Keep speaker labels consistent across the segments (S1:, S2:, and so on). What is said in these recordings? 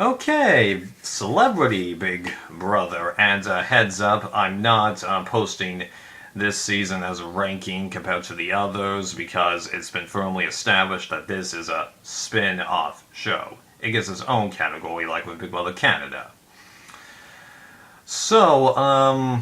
S1: Okay, celebrity Big Brother, and heads up, I'm not posting this season as a ranking compared to the others because it's been firmly established that this is a spin-off show. It gets its own category like with Big Brother Canada. So,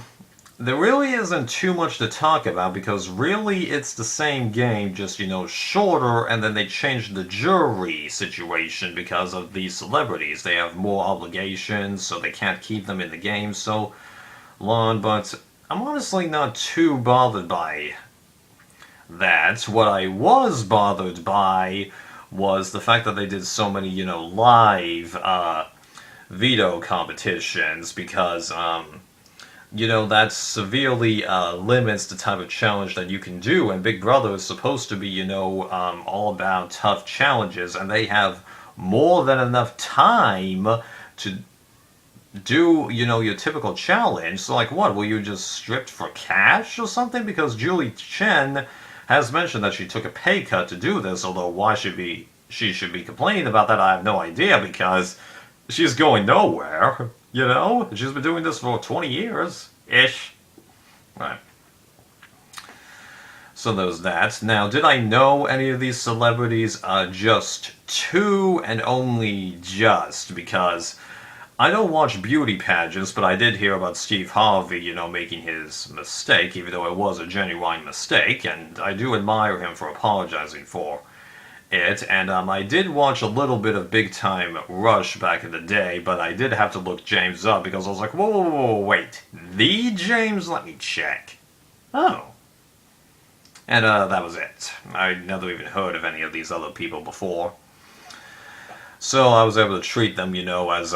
S1: there really isn't too much to talk about because really it's the same game, just, shorter, and then they changed the jury situation because of these celebrities. They have more obligations, so they can't keep them in the game so long, but I'm honestly not too bothered by that. What I was bothered by was the fact that they did so many, live veto competitions because, that severely limits the type of challenge that you can do. And Big Brother is supposed to be, all about tough challenges, and they have more than enough time to do, your typical challenge. So, like, what? Were you just stripped for cash or something? Because Julie Chen has mentioned that she took a pay cut to do this, although why she should be complaining about that, I have no idea, because she's going nowhere, She's been doing this for 20 years-ish. Right. So there's that. Now, did I know any of these celebrities? Just two, and only just, because I don't watch beauty pageants, but I did hear about Steve Harvey, making his mistake, even though it was a genuine mistake, and I do admire him for apologizing for it. And I did watch a little bit of Big Time Rush back in the day, but I did have to look James up because I was like, whoa, whoa, whoa, wait, the James? Let me check. Oh. And that was it. I'd never even heard of any of these other people before. So I was able to treat them, as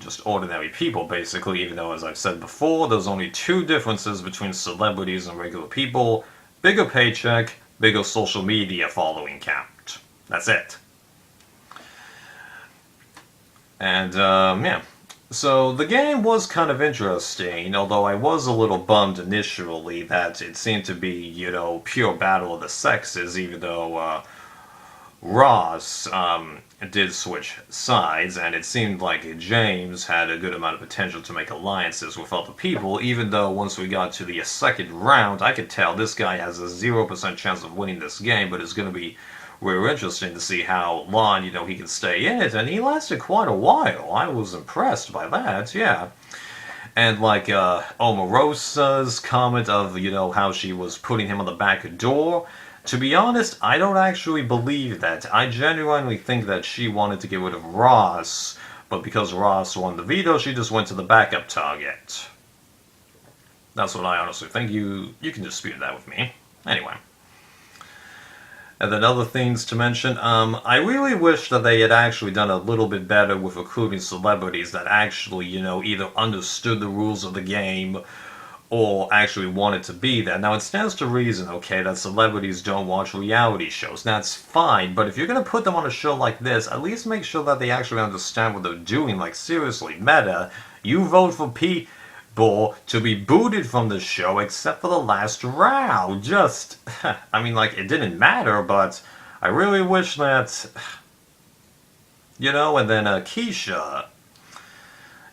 S1: just ordinary people, basically, even though, as I've said before, there's only two differences between celebrities and regular people: bigger paycheck, bigger social media following count. That's it. And, yeah. So the game was kind of interesting, although I was a little bummed initially that it seemed to be, pure battle of the sexes, even though Ross did switch sides, and it seemed like James had a good amount of potential to make alliances with other people, even though once we got to the second round, I could tell this guy has a 0% chance of winning this game, but it's going to be really interesting to see how long, he can stay in it, and he lasted quite a while. I was impressed by that, yeah. And like Omarosa's comment of, how she was putting him on the back door, to be honest, I don't actually believe that. I genuinely think that she wanted to get rid of Ross, but because Ross won the veto, she just went to the backup target. That's what I honestly think. You can dispute that with me. Anyway. And then other things to mention, I really wish that they had actually done a little bit better with recruiting celebrities that actually, either understood the rules of the game or actually wanted to be there. Now, it stands to reason, okay, that celebrities don't watch reality shows. That's fine, but if you're going to put them on a show like this, at least make sure that they actually understand what they're doing. Like, seriously, Meta, you vote for people to be booted from the show except for the last round. Just, I mean, like, it didn't matter, but I really wish that, and then Keisha,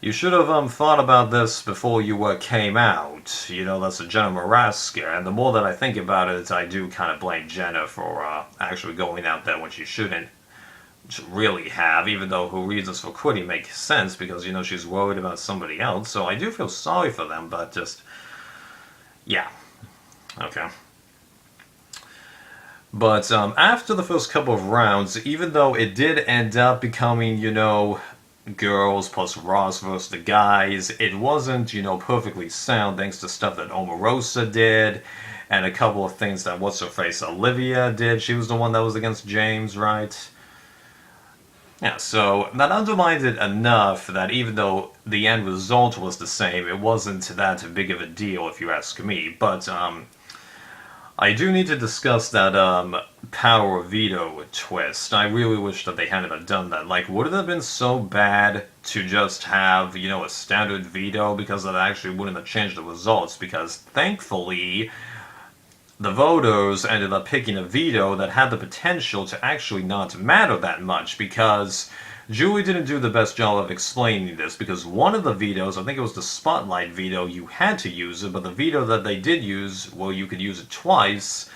S1: you should have thought about this before you came out. That's a Jenna Maraska, and the more that I think about it, I do kind of blame Jenna for actually going out there when she shouldn't really have, even though her reasons for quitting make sense because, she's worried about somebody else. So I do feel sorry for them, but just, yeah. Okay. But after the first couple of rounds, even though it did end up becoming, girls plus Ross versus the guys, it wasn't, perfectly sound thanks to stuff that Omarosa did and a couple of things that what's-her-face Olivia did. She was the one that was against James, right? Yeah, so that undermined it enough that even though the end result was the same, it wasn't that big of a deal if you ask me. But I do need to discuss that power veto twist. I really wish that they hadn't done that. Like, would it have been so bad to just have, a standard veto, because that actually wouldn't have changed the results? Because thankfully, the voters ended up picking a veto that had the potential to actually not matter that much, because Julie didn't do the best job of explaining this because one of the vetoes, I think it was the Spotlight veto, you had to use it, but the veto that they did use, well, you could use it twice.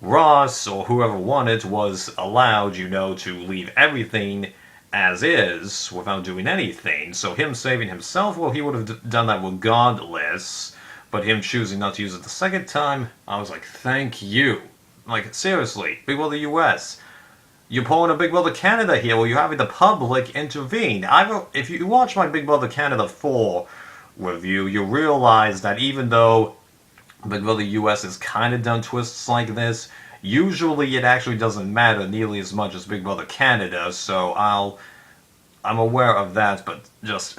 S1: Ross, or whoever won it, was allowed, to leave everything as is without doing anything. So him saving himself, well, he would have done that regardless. But him choosing not to use it the second time, I was like, thank you. Like, seriously, Big Brother US. You're pulling a Big Brother Canada here where you're having the public intervene. If you watch my Big Brother Canada 4 review, you'll realize that even though Big Brother US has kind of done twists like this, usually it actually doesn't matter nearly as much as Big Brother Canada, so I'm aware of that, but just...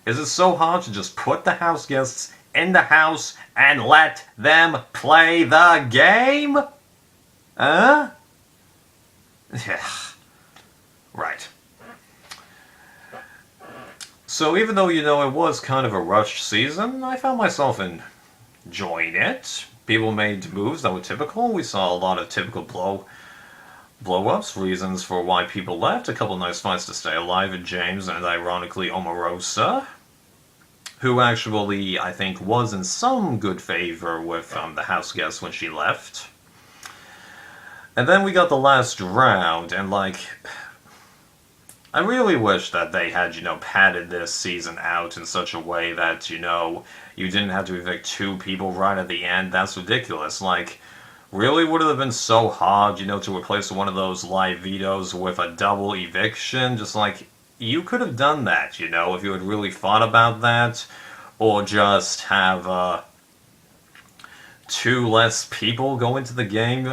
S1: Is it so hard to just put the house guests in the house and let them play the game? Huh? Yeah. Right. So even though, it was kind of a rushed season, I found myself enjoying it. People made moves that were typical. We saw a lot of typical blow-ups, reasons for why people left, a couple nice fights to stay alive in James, and ironically Omarosa, who actually, I think, was in some good favor with the house guest when she left. And then we got the last round, and I really wish that they had, padded this season out in such a way that, you didn't have to evict 2 people right at the end. That's ridiculous. Really would it have been so hard, to replace one of those live vetoes with a double eviction? Just you could have done that, if you had really thought about that. Or just have 2 less people go into the game.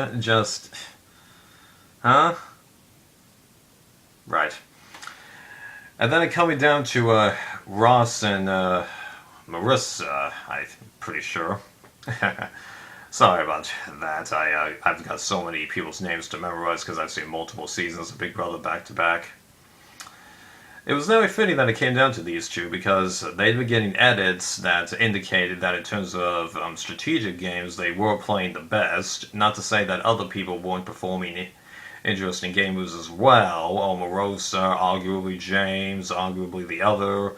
S1: Huh? Right. And then it coming down to Ross and Marissa, I'm pretty sure. Sorry about that. I've got so many people's names to memorize because I've seen multiple seasons of Big Brother back to back. It was very fitting that it came down to these 2 because they'd been getting edits that indicated that in terms of strategic games, they were playing the best. Not to say that other people weren't performing interesting game moves as well. Omarosa, arguably James, arguably the other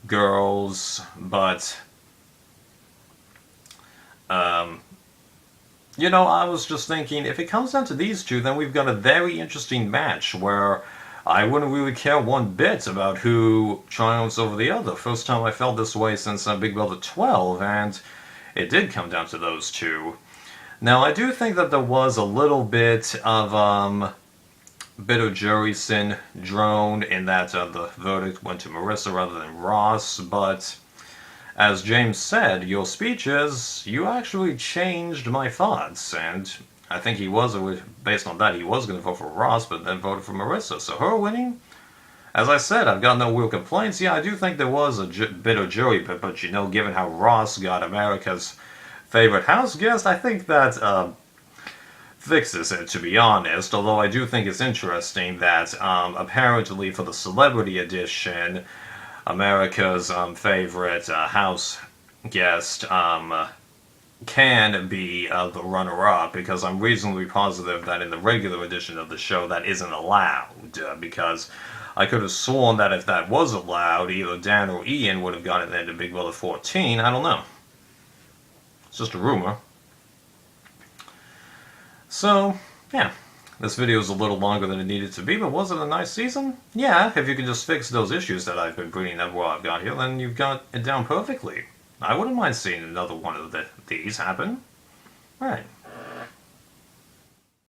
S1: girls, but I was just thinking, if it comes down to these 2, then we've got a very interesting match where I wouldn't really care one bit about who triumphs over the other. First time I felt this way since Big Brother 12, and it did come down to those 2. Now, I do think that there was a little bit of bitter jury syndrome in that the verdict went to Marissa rather than Ross, but as James said, your speeches, you actually changed my thoughts, and I think he was, based on that, he was going to vote for Ross, but then voted for Marissa. So her winning, as I said, I've got no real complaints. Yeah, I do think there was a bit of jury, but given how Ross got America's favorite house guest, I think that fixes it, to be honest. Although I do think it's interesting that apparently for the Celebrity Edition, America's favorite house guest can be the runner-up, because I'm reasonably positive that in the regular edition of the show that isn't allowed, because I could have sworn that if that was allowed, either Dan or Ian would have gotten into Big Brother 14. I don't know. It's just a rumor. So, yeah. This video is a little longer than it needed to be, but was it a nice season? Yeah, if you can just fix those issues that I've been bringing up while I've got here, then you've got it down perfectly. I wouldn't mind seeing another one of these happen. Alright.